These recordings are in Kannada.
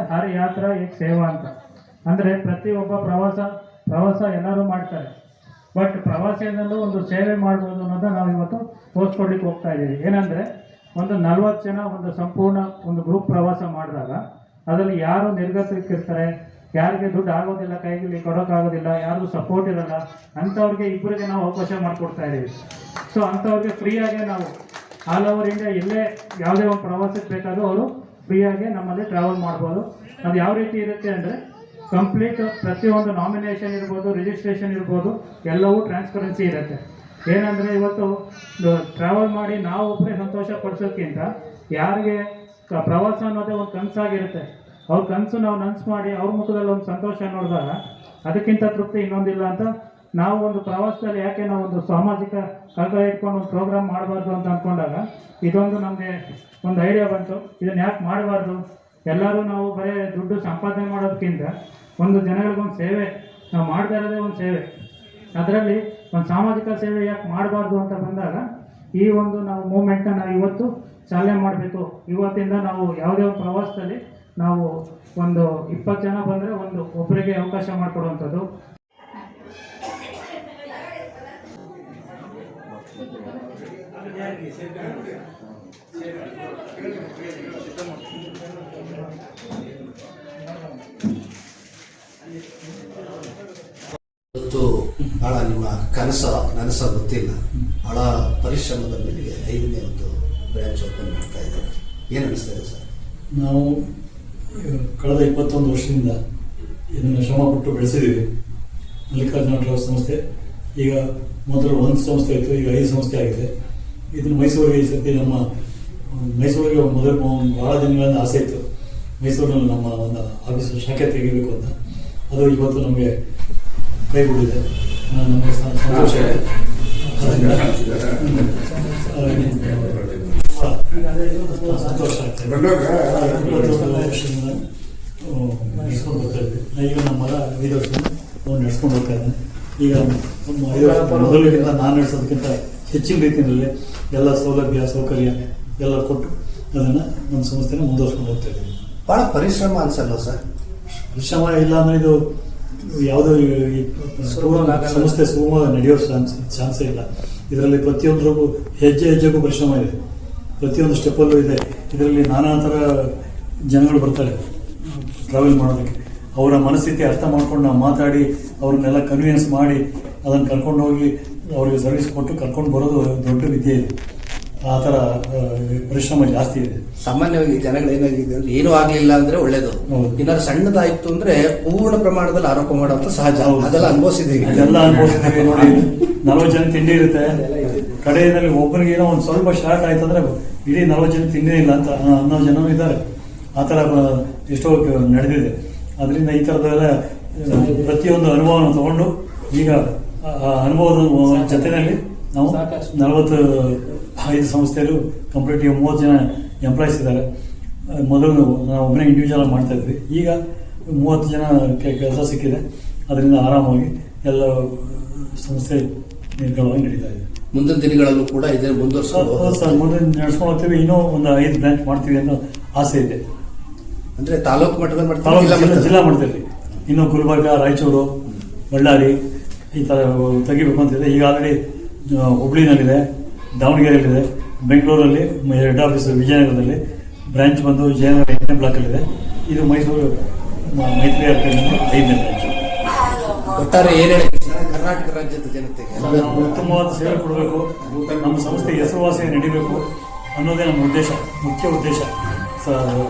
ಹರ್ ಯಾತ್ರಾ ಏಕ್ ಸೇವಾ ಅಂತ. ಅಂದರೆ ಪ್ರತಿಯೊಬ್ಬ ಪ್ರವಾಸ ಎಲ್ಲರೂ ಮಾಡ್ತಾರೆ, ಬಟ್ ಪ್ರವಾಸದಲ್ಲೂ ಒಂದು ಸೇವೆ ಮಾಡ್ಬೋದು ಅನ್ನೋದನ್ನ ನಾವು ಇವತ್ತು ತೋರಿಸ್ಕೊಡ್ಲಿಕ್ಕೆ ಹೋಗ್ತಾ ಇದ್ದೀವಿ. ಏನಂದರೆ ಒಂದು 40 ಜನ ಒಂದು ಸಂಪೂರ್ಣ ಒಂದು ಗ್ರೂಪ್ ಪ್ರವಾಸ ಮಾಡಿದಾಗ ಅದರಲ್ಲಿ ಯಾರು ನಿರ್ಗತಿಕಿರ್ತಾರೆ, ಯಾರಿಗೆ ದುಡ್ಡು ಆಗೋದಿಲ್ಲ, ಕೈಗೆ ಕೊಡೋಕ್ಕಾಗೋದಿಲ್ಲ, ಯಾರಿಗೂ ಸಪೋರ್ಟ್ ಇರಲ್ಲ, ಅಂಥವ್ರಿಗೆ ಇಬ್ಬರಿಗೆ ನಾವು ಅವಕಾಶ ಮಾಡಿಕೊಡ್ತಾ ಇದ್ದೀವಿ. ಸೊ ಅಂಥವ್ರಿಗೆ ಫ್ರೀಯಾಗೆ ನಾವು ಆಲ್ ಓವರ್ ಇಂಡಿಯಾ ಎಲ್ಲೇ ಯಾವುದೇ ಒಂದು ಪ್ರವಾಸಕ್ಕೆ ಬೇಕಾದರೂ ಅವರು ಫ್ರೀಯಾಗಿ ನಮ್ಮಲ್ಲಿ ಟ್ರಾವೆಲ್ ಮಾಡ್ಬೋದು. ಅದು ಯಾವ ರೀತಿ ಇರುತ್ತೆ ಅಂದರೆ ಕಂಪ್ಲೀಟ್ ಪ್ರತಿಯೊಂದು ನಾಮಿನೇಷನ್ ಇರ್ಬೋದು, ರಿಜಿಸ್ಟ್ರೇಷನ್ ಇರ್ಬೋದು, ಎಲ್ಲವೂ ಟ್ರಾನ್ಸ್ಪರೆನ್ಸಿ ಇರುತ್ತೆ. ಏನಂದರೆ ಇವತ್ತು ಟ್ರಾವೆಲ್ ಮಾಡಿ ನಾವು ಒಬ್ಬರೇ ಸಂತೋಷ ಪಡಿಸೋಕ್ಕಿಂತ ಯಾರಿಗೆ ಪ್ರವಾಸ ಅನ್ನೋದೇ ಒಂದು ಕನಸಾಗಿರುತ್ತೆ, ಅವ್ರ ಕನಸು ನಾವು ನನಸು ಮಾಡಿ ಅವ್ರ ಮುಖದಲ್ಲಿ ಒಂದು ಸಂತೋಷ ನೋಡಿದಾಗ ಅದಕ್ಕಿಂತ ತೃಪ್ತಿ ಇನ್ನೊಂದಿಲ್ಲ ಅಂತ ನಾವು ಒಂದು ಪ್ರವಾಸದಲ್ಲಿ ಯಾಕೆ ನಾವು ಒಂದು ಸಾಮಾಜಿಕ ಕಳಕಳಿ ಇಟ್ಕೊಂಡು ಒಂದು ಪ್ರೋಗ್ರಾಮ್ ಮಾಡಬಾರ್ದು ಅಂತ ಅಂದ್ಕೊಂಡಾಗ ಇದೊಂದು ನಮಗೆ ಒಂದು ಐಡಿಯಾ ಬಂತು. ಇದನ್ನು ಯಾಕೆ ಮಾಡಬಾರ್ದು, ಎಲ್ಲರೂ ನಾವು ಬರೀ ದುಡ್ಡು ಸಂಪಾದನೆ ಮಾಡೋದಕ್ಕಿಂತ ಒಂದು ಜನಗಳಿಗೊಂದು ಸೇವೆ ನಾವು ಮಾಡ್ತಾ ಇರೋದೇ ಒಂದು ಸೇವೆ, ಅದರಲ್ಲಿ ಒಂದು ಸಾಮಾಜಿಕ ಸೇವೆ ಯಾಕೆ ಮಾಡಬಾರ್ದು ಅಂತ ಬಂದಾಗ ಈ ಒಂದು ನಾವು ಮೂಮೆಂಟ್ನ ನಾವು ಇವತ್ತು ಚಾಲನೆ ಮಾಡಬೇಕು. ಇವತ್ತಿಂದ ನಾವು ಯಾವುದೇ ಒಂದು ಪ್ರವಾಸದಲ್ಲಿ ನಾವು ಒಂದು 20 ಜನ ಬಂದರೆ ಒಬ್ಬರಿಗೆ ಅವಕಾಶ ಮಾಡಿಕೊಡುವಂಥದ್ದು. ಇವತ್ತು ಭಾಳ ನಿಮ್ಮ ನನಸ ಗೊತ್ತಿಲ್ಲ, ಭಾಳ ಪರಿಶ್ರಮದ ಮೇಲೆಗೆ 5ನೇ ಒಂದು ಬ್ರ್ಯಾಂಚ್ ಓಪನ್ ಮಾಡ್ತಾ ಇದ್ದಾರೆ. ಏನು ಅನಿಸ್ತಾ ಇದೆ ಸರ್? ನಾವು ಕಳೆದ 21 ವರ್ಷದಿಂದ ಇದನ್ನು ಶ್ರಮಪಟ್ಟು ಬೆಳೆಸಿದ್ದೀವಿ. ಮಲ್ಲಿಕಾರ್ಜುನ ಟ್ರಾವೆಲ್ಸ್ ಸಂಸ್ಥೆ ಈಗ ಮೊದಲು 1 ಸಂಸ್ಥೆ ಇತ್ತು, ಈಗ 5 ಸಂಸ್ಥೆ ಆಗಿದೆ. ಇದನ್ನು ಮೈಸೂರಿಗೆ ಈ ಸರ್ತಿ ನಮ್ಮ ಮೈಸೂರಿಗೆ ಮೊದಲು ಭಾಳ ದಿನಗಳಿಂದ ಆಸೆ ಇತ್ತು, ಮೈಸೂರಿನಲ್ಲಿ ನಮ್ಮ ಒಂದು ಆಫೀಸ್ ಶಾಖೆ ತೆಗಿಬೇಕು ಅಂತ. ಅದು ಇವತ್ತು ನಮಗೆ ಕೈಗೂಡಿದೆ, ನಮಗೆ ಸಂತೋಷ ಇದೆ. ಸಂತೋಷ ಆಗ್ತದೆ. 21 ವರ್ಷದಿಂದ ನಡೆಸ್ಕೊಂಡು ಬರ್ತಾ ಇದ್ವಿ. ಈಗ ನಮ್ಮ ಮಗ 5 ವರ್ಷ ನಡೆಸ್ಕೊಂಡು ಹೋಗ್ತಾ ಇದ್ದಾನೆ. ಈಗ 5 ವರ್ಷ ಮೊದಲಿಗಿಂತ ನಾನು ನಡೆಸೋದಕ್ಕಿಂತ ಹೆಚ್ಚಿನ ರೀತಿಯಲ್ಲಿ ಎಲ್ಲ ಸೌಲಭ್ಯ ಸೌಕರ್ಯ ಎಲ್ಲ ಕೊಟ್ಟು ಅದನ್ನು ನಮ್ಮ ಸಂಸ್ಥೆನ ಮುಂದುವರ್ಸ್ಕೊಂಡು ಹೋಗ್ತಾ ಇದ್ದೀವಿ. ಭಾಳ ಪರಿಶ್ರಮ ಅನ್ಸಲ್ಲ ಸರ್? ಪರಿಶ್ರಮ ಇಲ್ಲ ಅಂದರೆ ಇದು ಯಾವುದೋ ಸಂಸ್ಥೆ ಸುಗಮವಾಗಿ ನಡೆಯೋ ಚಾನ್ಸೇ ಇಲ್ಲ. ಇದರಲ್ಲಿ ಪ್ರತಿಯೊಂದರಿಗೂ ಹೆಜ್ಜೆಗೂ ಪರಿಶ್ರಮ ಇದೆ, ಪ್ರತಿಯೊಂದು ಸ್ಟೆಪ್ಪಲ್ಲೂ ಇದೆ. ಇದರಲ್ಲಿ ನಾನಾ ಥರ ಜನಗಳು ಬರ್ತಾರೆ ಟ್ರಾವೆಲ್ ಮಾಡೋದಕ್ಕೆ. ಅವರ ಮನಸ್ಥಿತಿ ಅರ್ಥ ಮಾಡ್ಕೊಂಡು ನಾವು ಮಾತಾಡಿ ಅವ್ರನ್ನೆಲ್ಲ ಕನ್ವಿನ್ಸ್ ಮಾಡಿ ಅದನ್ನು ಕರ್ಕೊಂಡು ಹೋಗಿ ಅವ್ರಿಗೆ ಸರ್ವಿಸ್ ಕೊಟ್ಟು ಕರ್ಕೊಂಡು ಬರೋದು ದೊಡ್ಡ ವಿದ್ಯೆ ಇದೆ. ಆ ಥರ ಪರಿಶ್ರಮ ಜಾಸ್ತಿ ಇದೆ. ಸಾಮಾನ್ಯವಾಗಿ ಜನಗಳು ಏನಾಗಿದೆ ಅಂದ್ರೆ ಏನೂ ಆಗಲಿಲ್ಲ ಅಂದ್ರೆ ಒಳ್ಳೇದು, ಏನಾದ್ರು ಸಣ್ಣದಾಯ್ತು ಅಂದ್ರೆ ಪೂರ್ಣ ಪ್ರಮಾಣದಲ್ಲಿ ಆರೋಪ ಮಾಡೋದು ಸಹಜ. ಅದೆಲ್ಲ ಅನುಭವಿಸಿದ್ದೀವಿ. ಅದೆಲ್ಲ ಅನುಭವಿಸಿದ್ದೀವಿ. ನೋಡಿ, 40 ಜನ ತಿಂಡಿ ಇರುತ್ತೆ, ಕಡೆಯಲ್ಲಿ ಒಬ್ಬರಿಗೆ ಏನೋ ಒಂದು ಸ್ವಲ್ಪ ಶಾರ್ಟ್ ಆಯ್ತು ಅಂದ್ರೆ ಇಡೀ 40 ಜನ ತಿಂಡಿ ಇಲ್ಲ ಅಂತ ಅನ್ನೋ ಜನನೂ ಇದ್ದಾರೆ. ಆ ಥರ ಎಷ್ಟೋ ನಡೆದಿದೆ. ಅದರಿಂದ ಈ ಥರದೆಲ್ಲ ಪ್ರತಿಯೊಂದು ಅನುಭವವನ್ನು ತಗೊಂಡು ಈಗ ಅನುಭವದ ಜೊತೆಯಲ್ಲಿ ನಾವು 45 ಸಂಸ್ಥೆಯಲ್ಲೂ ಕಂಪ್ಲೀಟ್ 30 ಜನ ಎಂಪ್ಲಾಯೀಸ್ ಇದ್ದಾರೆ. ಮೊದಲು ನಾವು ಒಬ್ಬನೇ ಇಂಡಿವಿಜುವಲ್ ಮಾಡ್ತಾ ಇದ್ವಿ, ಈಗ 30 ಜನ ಕೆಲಸ ಸಿಕ್ಕಿದೆ. ಅದರಿಂದ ಆರಾಮಾಗಿ ಎಲ್ಲ ಸಂಸ್ಥೆ ನಿರ್ಗಮವಾಗಿ ನಡೀತಾ ಇದೆ. ಮುಂದಿನ ದಿನಗಳಲ್ಲೂ ಕೂಡ ಇದನ್ನು ಮುಂದೆ ನಡೆಸ್ಕೊಂಡು ಹೋಗ್ತೀವಿ. ಇನ್ನೂ ಒಂದು 5 ಬ್ರಾಂಚ್ ಮಾಡ್ತೀವಿ ಅನ್ನೋ ಆಸೆ ಇದೆ. ಅಂದರೆ ತಾಲೂಕು ಮಟ್ಟದಲ್ಲಿ ಜಿಲ್ಲಾ ಮಟ್ಟದಲ್ಲಿ ಇನ್ನು ಗುಲ್ಬರ್ಗ, ರಾಯಚೂರು, ಬಳ್ಳಾರಿ ಈ ಥರ ತೆಗಿಬೇಕು ಅಂತಿದೆ. ಈಗ ಆಲ್ರೆಡಿ ಹುಬ್ಳಿನಲ್ಲಿದೆ, ದಾವಣಗೆರೆಯಲ್ಲಿದೆ, ಬೆಂಗಳೂರಲ್ಲಿ ಹೆಡ್ ಆಫೀಸ್ ವಿಜಯನಗರದಲ್ಲಿ, ಬ್ರಾಂಚ್ ಬಂದು ವಿಜಯನಗರ 8ನೇ ಬ್ಲಾಕಲ್ಲಿದೆ. ಇದು ಮೈಸೂರು ಮೈತ್ರಿ ಅರ್ಕದಲ್ಲಿ 5ನೇ ಬ್ರಾಂಚ್. ಒಟ್ಟಾರೆ ಏನು ಕರ್ನಾಟಕ ರಾಜ್ಯದ ಜನತೆಗೆ ಉತ್ತಮವಾದ ಸೇವೆ ಕೊಡಬೇಕು, ನಮ್ಮ ಸಂಸ್ಥೆ ಹೆಸರುವಾಸಿ ನಡಿಬೇಕು ಅನ್ನೋದೇ ನಮ್ಮ ಉದ್ದೇಶ, ಮುಖ್ಯ ಉದ್ದೇಶ.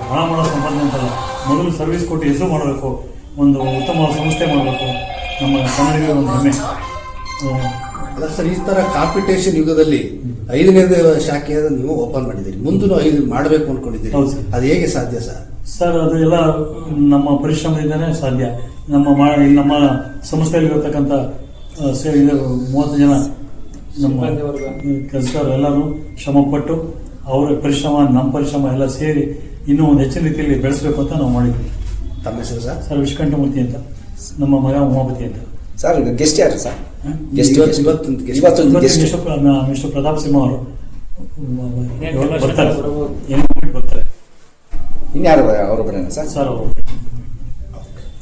ಹಣ ಮಾಡೋ ಸಂಪಾದನೆ ಅಂತಲ್ಲ, ಮೊದಲು ಸರ್ವಿಸ್ ಕೊಟ್ಟು ಹೆಸರು ಮಾಡಬೇಕು, ಒಂದು ಉತ್ತಮವಾದ ಸಂಸ್ಥೆ ಮಾಡಬೇಕು, ನಮ್ಮ ಕನ್ನಡಿಗರ ಒಂದು ಹೆಮ್ಮೆ. ಸರ್, ಈ ಥರ ಕಾಂಪಿಟೇಷನ್ ಯುಗದಲ್ಲಿ 5ನೇ ಶಾಖೆಯನ್ನು ನೀವು ಓಪನ್ ಮಾಡಿದ್ದೀರಿ, ಮುಂದೂ 5 ಮಾಡಬೇಕು ಅಂದ್ಕೊಂಡಿದ್ದೀರಿ. ಅದು ಹೇಗೆ ಸಾಧ್ಯ ಸರ್? ಸರ್, ಅದು ಎಲ್ಲ ನಮ್ಮ ಪರಿಶ್ರಮದಿಂದನೇ ಸಾಧ್ಯ. ನಮ್ಮ ಸಂಸ್ಥೆಯಲ್ಲಿ ಇರತಕ್ಕಂಥ 30 ಜನ ನಮ್ಮ ಕೆಲಸಗಾರರು ಎಲ್ಲರೂ ಶ್ರಮಪಟ್ಟು ಅವರ ಪರಿಶ್ರಮ ನಮ್ಮ ಪರಿಶ್ರಮ ಎಲ್ಲ ಸೇರಿ ಇನ್ನೂ ಒಂದು ಹೆಚ್ಚಿನ ರೀತಿಯಲ್ಲಿ ಬೆಳೆಸಬೇಕು ಅಂತ ನಾವು ಮಾಡಿದ್ವಿ. ತಮ್ಮ ಹೆಸರು ಸರ್? ಸರ್, ವಿಶ್ವಕಂಠಮೂರ್ತಿ ಅಂತ, ನಮ್ಮ ಮಗ ಉಮಾಪತಿ ಅಂತ. ಸರ್, ಗೆಸ್ಟ್ ಯಾರು ಸರ್? ಮಿಸ್ಟರ್ ಪ್ರತಾಪ್ ಸಿಂಹ ಅವರು ಬರ್ತಾರೆ. ಇನ್ಯಾರು ಅವರು ಬರೋಣ ಸರ್? ಸರ್ ಅವರು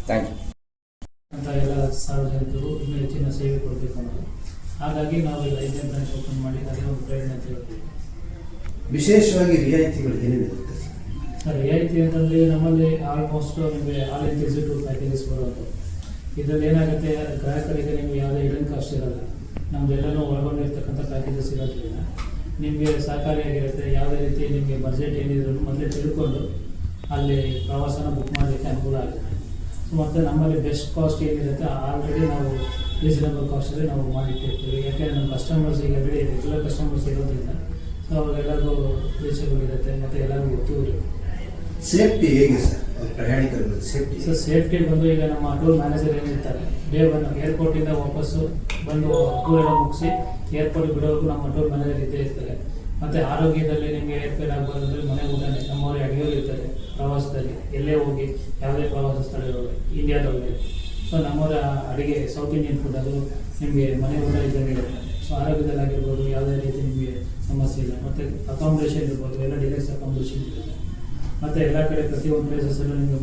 ಥ್ಯಾಂಕ್ ಯು. ಅಂತ ಎಲ್ಲ ಸಾರ್ವಜನಿಕರು ಇನ್ನೂ ಹೆಚ್ಚಿನ ಸೇವೆ ಕೊಡಬೇಕು ಅನ್ನೋದು. ಹಾಗಾಗಿ ನಾವು ಈಗ 5ನೇ ಬ್ರಾಂಚ್ ಓಪನ್ ಮಾಡಿ ಅದೇ ಒಂದು ಪ್ರೇರಣೆ ಅಂತ ಹೇಳ್ತೀವಿ. ವಿಶೇಷವಾಗಿ ರಿಯಾಯಿತಿಗಳು ಏನೇನಿರುತ್ತೆ ಸರ್, ರಿಯಾಯಿತಿ ಅಂತಂದರೆ ನಮ್ಮಲ್ಲಿ ಆಲ್ಮೋಸ್ಟ್ ನಿಮಗೆ ಆಲ್ ಎಕ್ಸಿಕ್ಯೂಟಿವ್ ಪ್ಯಾಕೇಜಸ್ ಬರೋದು. ಇದರಲ್ಲಿ ಏನಾಗುತ್ತೆ, ಗ್ರಾಹಕರಿಗೆ ನಿಮಗೆ ಯಾವುದೇ ಹಿಡನ್ ಕಾಸ್ಟ್ ಇರೋಲ್ಲ. ನಮ್ಮದೆಲ್ಲನೂ ಒಳಗೊಂಡಿರ್ತಕ್ಕಂಥ ಪ್ಯಾಕೇಜಸ್ ಇರೋದ್ರಿಂದ ನಿಮಗೆ ಸಹಕಾರಿಯಾಗಿರುತ್ತೆ. ಯಾವುದೇ ರೀತಿ ನಿಮಗೆ ಬಜೆಟ್ ಏನಿದ್ರು ಮೊದಲೇ ತಿಳ್ಕೊಂಡು ಅಲ್ಲಿ ಪ್ರವಾಸನ ಬುಕ್ ಮಾಡಲಿಕ್ಕೆ ಅನುಕೂಲ ಆಗುತ್ತೆ. ಸೊ ಮತ್ತು ನಮ್ಮಲ್ಲಿ ಬೆಸ್ಟ್ ಕಾಸ್ಟ್ ಏನಿರುತ್ತೆ ಆಲ್ರೆಡಿ ನಾವು ರೀಸನಬಲ್ ಕಾಸ್ಟಲ್ಲಿ ನಾವು ಮಾಡಿಟ್ಟಿರ್ತೀವಿ. ಯಾಕೆಂದರೆ ನಮ್ಮ ಕಸ್ಟಮರ್ಸ್ ಈಗ ರೆಗ್ಯುಲರ್ ಕಸ್ಟಮರ್ಸ್ ಇರೋದ್ರಿಂದ ಸೊ ಅವ್ರಿಗೆಲ್ಲರಿಗೂ ರೀಚಬಲ್ ಇರುತ್ತೆ ಮತ್ತು ಎಲ್ಲರಿಗೂ ಗೊತ್ತೂ ಇರುತ್ತೆ. ಸೇಫ್ಟಿ ಹೇಗೆ ಸರ್ ಪ್ರಯಾಣಿಕರ ಸೇಫ್ಟಿ? ಸೊ ಸೇಫ್ಟಿ ಬಂದು ಈಗ ನಮ್ಮ ಟೂರ್ ಮ್ಯಾನೇಜರ್ ಏನಿರ್ತಾರೆ ಡೇ ಒನ್ ಏರ್ಪೋರ್ಟಿಂದ ವಾಪಸ್ಸು ಬಂದು ಟೂರ್ ಎಲ್ಲ ಮುಗಿಸಿ ಏರ್ಪೋರ್ಟ್ ಬಿಡೋವರೆಗೂ ನಮ್ಮ ಟೂರ್ ಮ್ಯಾನೇಜರ್ ಇದ್ದೇ ಇರ್ತಾರೆ. ಮತ್ತು ಆರೋಗ್ಯದಲ್ಲಿ ನಿಮಗೆ ಏರ್ಪೇರ್ ಆಗಬಾರ್ದಂದ್ರೆ ಮನೆ ಊಟನೇ ನಮ್ಮವರೇ ಅಡುಗೆಯವರು ಇರ್ತಾರೆ. ಪ್ರವಾಸದಲ್ಲಿ ಎಲ್ಲೇ ಹೋಗಿ ಯಾವುದೇ ಪ್ರವಾಸ ಸ್ಥಳಗಳು ಇಂಡಿಯಾದೊಳಗೆ ಸೊ ನಮ್ಮವರ ಅಡುಗೆ ಸೌತ್ ಇಂಡಿಯನ್ ಫುಡ್ ಅದು ನಿಮಗೆ ಮನೆ ಊಟ ಇದ್ದಂಗೆ ಇರುತ್ತೆ. ಸೊ ಆರೋಗ್ಯದಲ್ಲಾಗಿರ್ಬೋದು ಯಾವುದೇ ರೀತಿ ನಿಮಗೆ ಸಮಸ್ಯೆ ಇಲ್ಲ. ಮತ್ತು ಅಕಾಮಿಡೇಷನ್ ಇರ್ಬೋದು, ಎಲ್ಲ ಡಿಲಕ್ಸ್ ಅಕಾಮಿಡೇಷನ್ ಇರುತ್ತೆ. ಮತ್ತು ಎಲ್ಲ ಕಡೆ ಪ್ರತಿಯೊಂದು ಪ್ಲೇಸಸ್ಸಲ್ಲೂ ನಿಮಗೆ